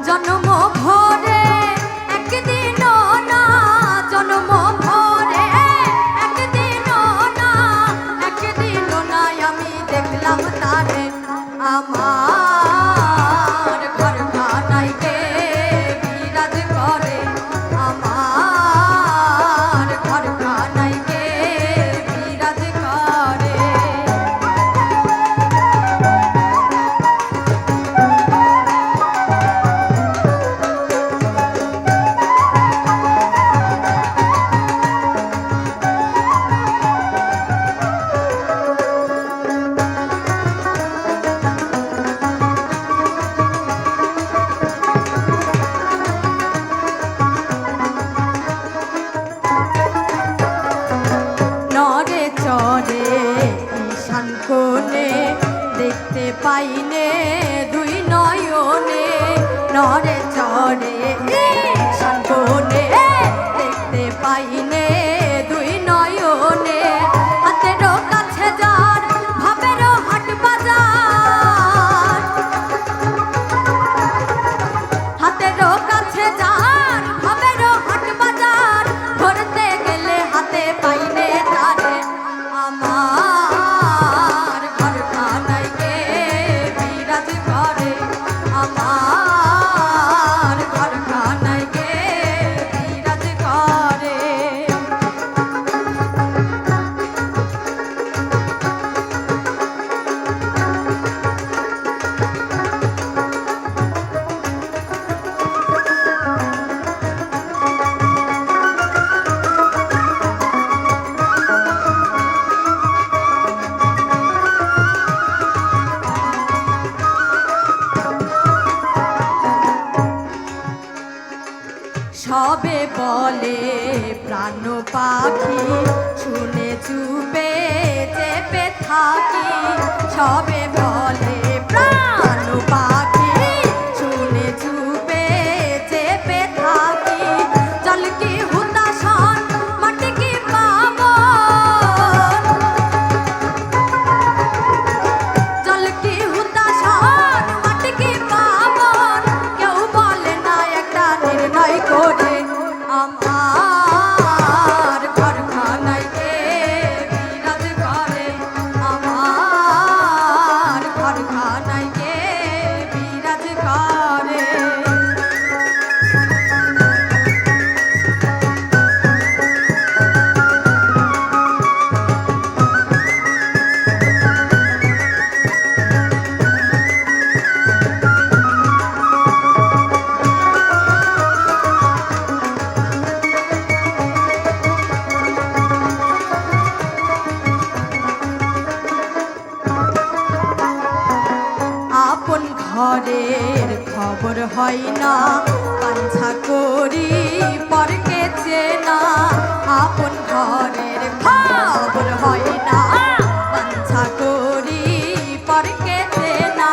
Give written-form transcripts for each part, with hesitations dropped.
জন্ম ভরে একদিনও না, জন্ম ভরে একদিনও না, একদিনও নাই আমি দেখলাম তারে। আমার ঘরখানায় কে বিরাজ করে, আমার ঘরখানায় কে বিরাজ করে। নরে চরে ঈশান কোণে দেখতে পাইনে দুই নয়নে, নরে চরে ঈশান কোণে দেখতে পাইনে দুই নয়নে। হাতেরও কাছে যার ভাবেরও হাট বাজার, হাতেরও কাছে যার ভাবেরও হাট বাজার, ধরতে গেলে হাতে পাইনে তারে। আমার ঘরখানায় কে বিরাজ করে, আমার ঘরখানায় কে বিরাজ করে। সবে বলে প্রাণ পাখি শুনে চুপে চেপে থাকি, সবে বলে প্রাণ পাখি শুনে চুপে চেপে থাকি। জল কি হুতাশন মাটি কি পাবন, জল কি হুতাশন মাটি কি পাবন, কেউ বলে না একটা নির্ণয় করে। আমার ঘরখানায় কে বিরাজ করে, আমার ঘরখানায় কে বিরাজ করে। আপন ঘরের খবর হয় না, বাঞ্ছা করি পরকে চেনা। আপন ঘরের খবর হয় না, বাঞ্ছা করি পরকে চেনা।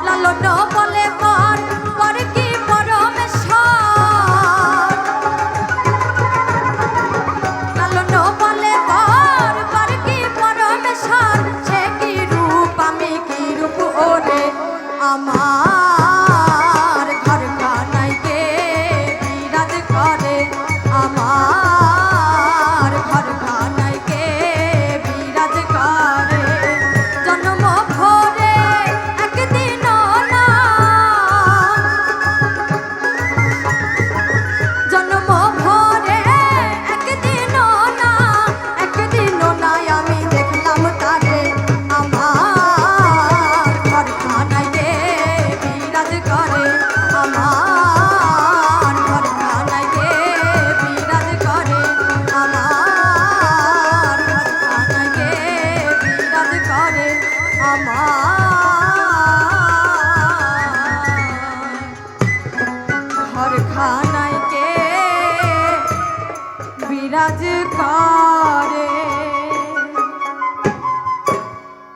লালন বলে পর পর কি পরমেশ্বর, লালন বলে পর পর কি পরমেশ্বর। সে কি রূপ আমি কি রূপ ওরে, আমার ঘরখানায় কে বিরাজ করে, আমার ঘরখানায় কে বিরাজ করে। জন্ম ভরে একদিনও না, জন্ম ভরে একদিনও না, একদিনও নাই আমি দেখলাম তারে। আমার ঘরখানায় কে বিরাজ করে, আমার ঘরখানায় কে বিরাজ করে, আমার ঘরখানায় কে বিরাজ করে, আমার ঘরখানায় কে বিরাজ করে।